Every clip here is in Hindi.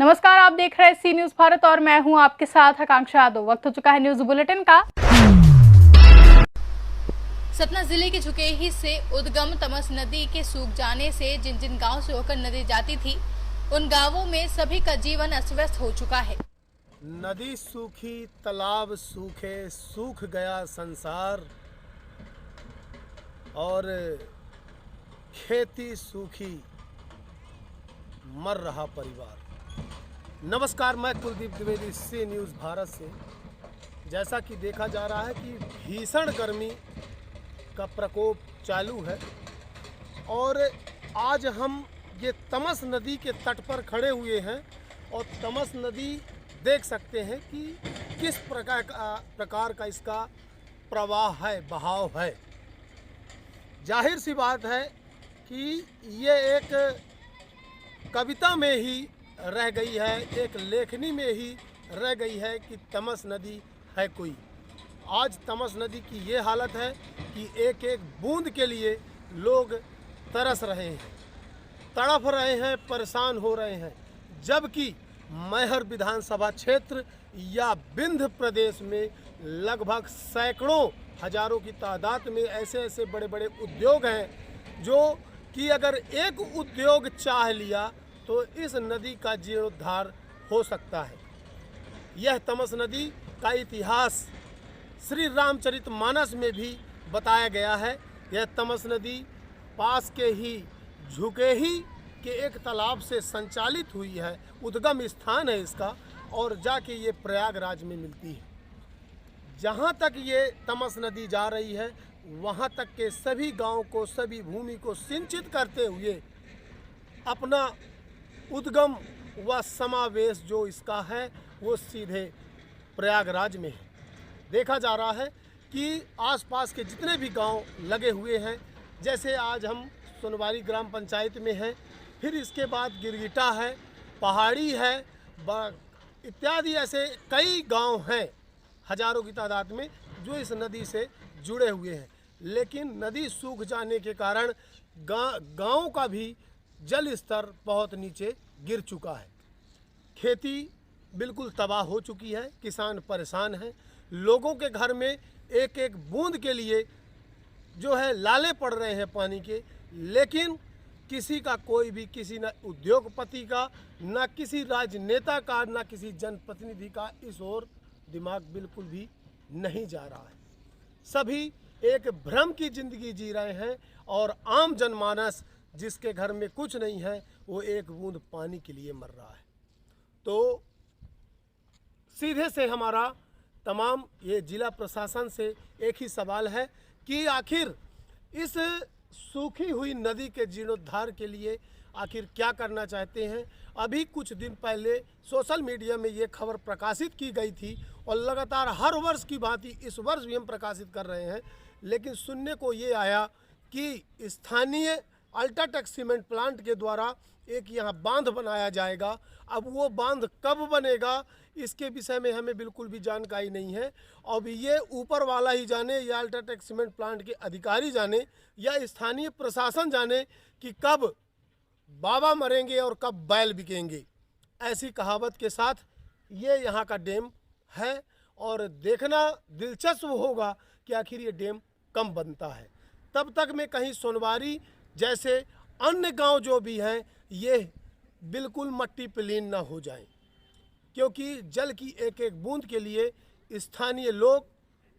नमस्कार, आप देख रहे हैं सी न्यूज भारत और मैं हूं आपके साथ आकांक्षा यादव। वक्त हो चुका है न्यूज बुलेटिन का। सतना जिले के झुकेही से उद्गम तमस नदी के सूख जाने से जिन जिन गांव से होकर नदी जाती थी उन गांवों में सभी का जीवन अस्त व्यस्त हो चुका है। नदी सूखी, तालाब सूखे, सूख गया संसार और खेती सूखी, मर रहा परिवार। नमस्कार, मैं कुलदीप द्विवेदी, सी न्यूज़ भारत से। जैसा कि देखा जा रहा है कि भीषण गर्मी का प्रकोप चालू है और आज हम ये तमस नदी के तट पर खड़े हुए हैं और तमस नदी देख सकते हैं कि किस प्रकार का इसका प्रवाह है, बहाव है। जाहिर सी बात है कि ये एक कविता में ही रह गई है, एक लेखनी में ही रह गई है कि तमस नदी है कोई। आज तमस नदी की ये हालत है कि एक एक बूंद के लिए लोग तरस रहे हैं, तड़फ रहे हैं, परेशान हो रहे हैं। जबकि मैहर विधानसभा क्षेत्र या विंध्य प्रदेश में लगभग सैकड़ों हजारों की तादाद में ऐसे ऐसे बड़े बड़े उद्योग हैं जो कि अगर एक उद्योग चाह लिया तो इस नदी का जीर्णोद्धार हो सकता है। यह तमस नदी का इतिहास श्री रामचरितमानस में भी बताया गया है। यह तमस नदी पास के ही झुकेही के एक तालाब से संचालित हुई है, उद्गम स्थान है इसका, और जाके ये प्रयागराज में मिलती है। जहाँ तक ये तमस नदी जा रही है वहाँ तक के सभी गांव को, सभी भूमि को सिंचित करते हुए अपना उद्गम व समावेश जो इसका है वो सीधे प्रयागराज में है। देखा जा रहा है कि आसपास के जितने भी गांव लगे हुए हैं, जैसे आज हम सोनवारी ग्राम पंचायत में हैं, फिर इसके बाद गिरगिटा है, पहाड़ी है, इत्यादि ऐसे कई गांव हैं हजारों की तादाद में जो इस नदी से जुड़े हुए हैं। लेकिन नदी सूख जाने के कारण गांव का भी जल स्तर बहुत नीचे गिर चुका है। खेती बिल्कुल तबाह हो चुकी है, किसान परेशान हैं, लोगों के घर में एक एक बूंद के लिए जो है लाले पड़ रहे हैं पानी के। लेकिन किसी का कोई भी, किसी न उद्योगपति का, न किसी राजनेता का, न किसी जनप्रतिनिधि का इस ओर दिमाग बिल्कुल भी नहीं जा रहा है। सभी एक भ्रम की जिंदगी जी रहे हैं और आम जनमानस जिसके घर में कुछ नहीं है वो एक बूंद पानी के लिए मर रहा है। तो सीधे से हमारा तमाम ये जिला प्रशासन से एक ही सवाल है कि आखिर इस सूखी हुई नदी के जीर्णोद्धार के लिए आखिर क्या करना चाहते हैं। अभी कुछ दिन पहले सोशल मीडिया में ये खबर प्रकाशित की गई थी और लगातार हर वर्ष की भांति इस वर्ष भी हम प्रकाशित कर रहे हैं, लेकिन सुनने को ये आया कि स्थानीय अल्ट्राटेक सीमेंट प्लांट के द्वारा एक यहाँ बांध बनाया जाएगा। अब वो बांध कब बनेगा इसके विषय में हमें बिल्कुल भी जानकारी नहीं है। अब ये ऊपर वाला ही जाने, या अल्ट्राटेक सीमेंट प्लांट के अधिकारी जाने, या स्थानीय प्रशासन जाने कि कब बाबा मरेंगे और कब बैल बिकेंगे। ऐसी कहावत के साथ ये यहाँ का डैम है और देखना दिलचस्प होगा कि आखिर ये डैम कब बनता है। तब तक में कहीं सोनवारी जैसे अन्य गांव जो भी हैं ये बिल्कुल मट्टी पलीन ना हो जाएं, क्योंकि जल की एक एक बूंद के लिए स्थानीय लोग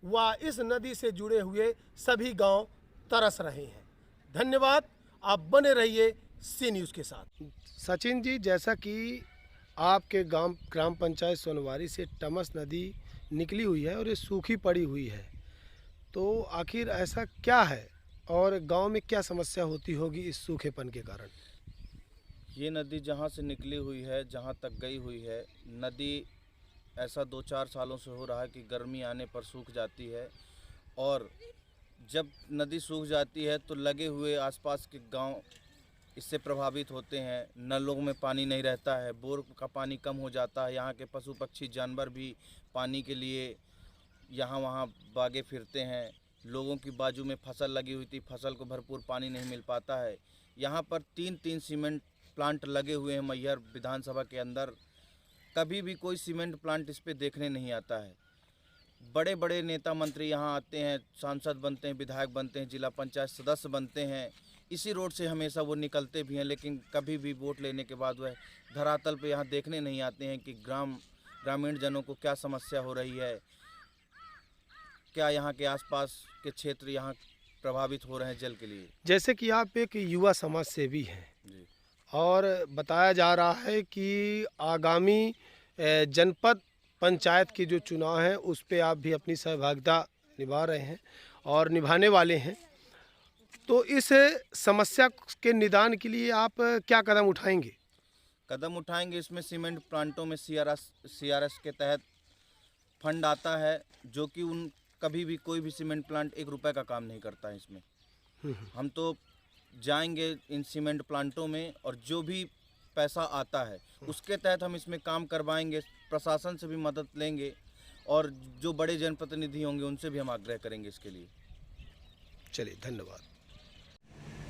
व इस नदी से जुड़े हुए सभी गांव तरस रहे हैं। धन्यवाद, आप बने रहिए सी न्यूज़ के साथ। सचिन जी, जैसा कि आपके ग्राम पंचायत सोनवारी से तमस नदी निकली हुई है और ये सूखी पड़ी हुई है, तो आखिर ऐसा क्या है और गांव में क्या समस्या होती होगी इस सूखेपन के कारण? ये नदी जहाँ से निकली हुई है, जहाँ तक गई हुई है, नदी ऐसा 2-4 सालों से हो रहा है कि गर्मी आने पर सूख जाती है और जब नदी सूख जाती है तो लगे हुए आसपास के गांव इससे प्रभावित होते हैं। नलों में पानी नहीं रहता है, बोर का पानी कम हो जाता है, यहाँ के पशु पक्षी जानवर भी पानी के लिए यहाँ वहाँ भागे फिरते हैं। लोगों की बाजू में फसल लगी हुई थी, फसल को भरपूर पानी नहीं मिल पाता है। यहाँ पर 3 सीमेंट प्लांट लगे हुए हैं मैहर विधानसभा के अंदर, कभी भी कोई सीमेंट प्लांट इस पे देखने नहीं आता है। बड़े बड़े नेता मंत्री यहाँ आते हैं, सांसद बनते हैं, विधायक बनते हैं, जिला पंचायत सदस्य बनते हैं, इसी रोड से हमेशा वो निकलते भी हैं, लेकिन कभी भी वोट लेने के बाद वह धरातल पे यहाँ देखने नहीं आते हैं कि ग्रामीण जनों को क्या समस्या हो रही है, क्या यहाँ के आसपास के क्षेत्र यहाँ प्रभावित हो रहे हैं जल के लिए। जैसे कि आप एक युवा समाज सेवी हैं जी। और बताया जा रहा है कि आगामी जनपद पंचायत के जो चुनाव हैं उस पे आप भी अपनी सहभागिता निभा रहे हैं और निभाने वाले हैं, तो इस समस्या के निदान के लिए आप क्या कदम उठाएंगे? कदम उठाएंगे, इसमें सीमेंट प्लांटों में सीआरएस के तहत फंड आता है, जो कि उन कभी भी कोई भी सीमेंट प्लांट 1 रुपए का काम नहीं करता है इसमें। हम तो जाएंगे इन सीमेंट प्लांटों में और जो भी पैसा आता है उसके तहत हम इसमें काम करवाएंगे, प्रशासन से भी मदद लेंगे और जो बड़े जनप्रतिनिधि होंगे उनसे भी हम आग्रह करेंगे इसके लिए। चलिए, धन्यवाद।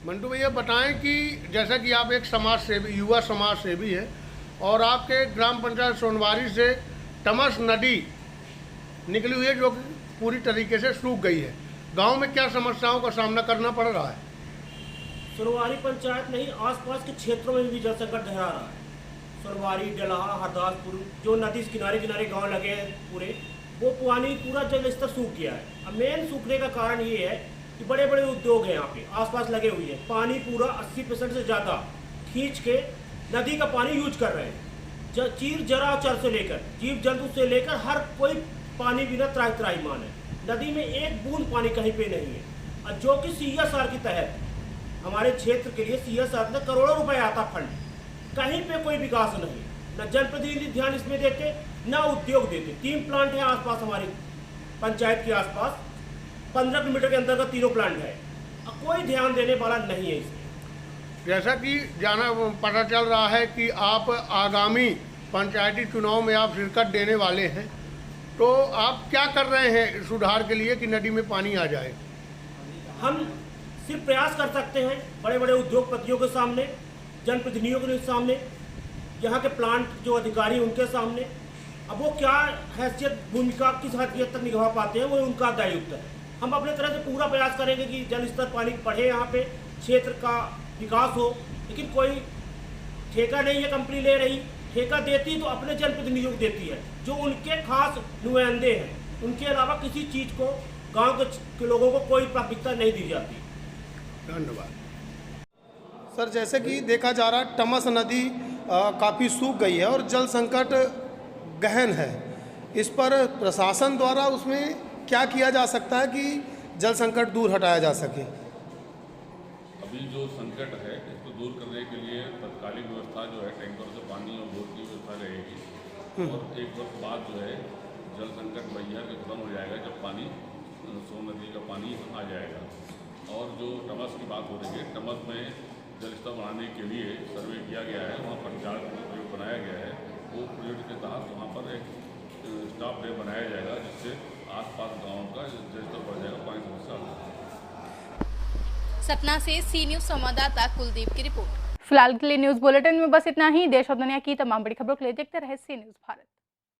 मंटू भैया बताएं कि जैसा कि आप एक समाज सेवी, युवा समाज सेवी है और आपके ग्राम पंचायत सोनवारी से टमस नदी निकली हुई है जो कि पूरी तरीके से सूख गई है, गांव में क्या समस्याओं का सामना करना पड़ रहा है? सोनवारी पंचायत नहीं, आसपास के क्षेत्रों में भी जल संकट गहरा रहा है। सोनवारी, डलहा, हरदासपुर, जो नदी के किनारे किनारे गांव लगे हैं पूरे, वो पानी पूरा जल स्तर सूख गया है। अब मेन सूखने का कारण ये है कि बड़े बड़े उद्योग हैं यहाँ पे आसपास लगे हुए हैं, पानी पूरा 80% से ज़्यादा खींच के नदी का पानी यूज कर रहे हैं। चीर जरा चर से लेकर जीव जंतु से लेकर हर कोई पानी बिना त्राहिमाम है। नदी में एक बूंद पानी कहीं पे नहीं है, और जो कि CSR के तहत हमारे क्षेत्र के लिए CSR में करोड़ों रुपए आता फंड, कहीं पे कोई विकास नहीं, न जनप्रतिनिधि ध्यान इसमें देते, न उद्योग देते। 3 प्लांट हैं आसपास हमारी पंचायत के आसपास, 15 किलोमीटर के अंतर्गत 3 प्लांट है, कोई ध्यान देने वाला नहीं है इसमें। जैसा कि पता चल रहा है कि आप आगामी पंचायती चुनाव में आप शिरकत देने वाले हैं, तो आप क्या कर रहे हैं सुधार के लिए कि नदी में पानी आ जाए? हम सिर्फ प्रयास कर सकते हैं बड़े बड़े उद्योगपतियों के सामने, जनप्रतिनिधियों के सामने, यहाँ के प्लांट जो अधिकारी उनके सामने। अब वो क्या हैसियत, भूमिका किस हद तक निभा पाते हैं वो उनका दायित्व है। हम अपने तरह से पूरा प्रयास करेंगे कि जल स्तर पानी बढ़े, यहाँ पे क्षेत्र का विकास हो, लेकिन कोई ठेका नहीं है कंपनी ले रही। ठेका देती तो अपने जनप्रतिनिधियों को देती है, जो उनके खास नुमाइंदे हैं। उनके अलावा किसी चीज़ को गांव के लोगों को कोई प्राथमिकता नहीं दी जाती। धन्यवाद। सर, जैसे कि देखा जा रहा है टमस नदी काफ़ी सूख गई है और जल संकट गहन है, इस पर प्रशासन द्वारा उसमें क्या किया जा सकता है कि जल संकट दूर हटाया जा सके? अभी जो संकट है इसको दूर करने के लिए तत्कालिक व्यवस्था जो है टैंकर से पानी और बोर की व्यवस्था रहेगी और 1 वर्ष बाद जो है जल संकट मैया के खत्म हो जाएगा जब पानी सोन नदी का पानी आ जाएगा। और जो टमस की बात हो रही है, टमस में जल स्तर बढ़ाने के लिए सर्वे किया गया है, वहाँ पर 4 प्रयोग बनाया गया है। वो प्रोजेक्ट के तहत वहाँ पर एक स्टाफ डैम बनाया जाएगा जिससे आसपास गाँव का जल स्तर बढ़ जाएगा, पानी समस्या। सतना से सी न्यूज संवाददाता कुलदीप की रिपोर्ट। फिलहाल के लिए न्यूज बुलेटिन में बस इतना ही। देश और दुनिया की तमाम बड़ी खबरों के लिए देखते रहे सी न्यूज भारत।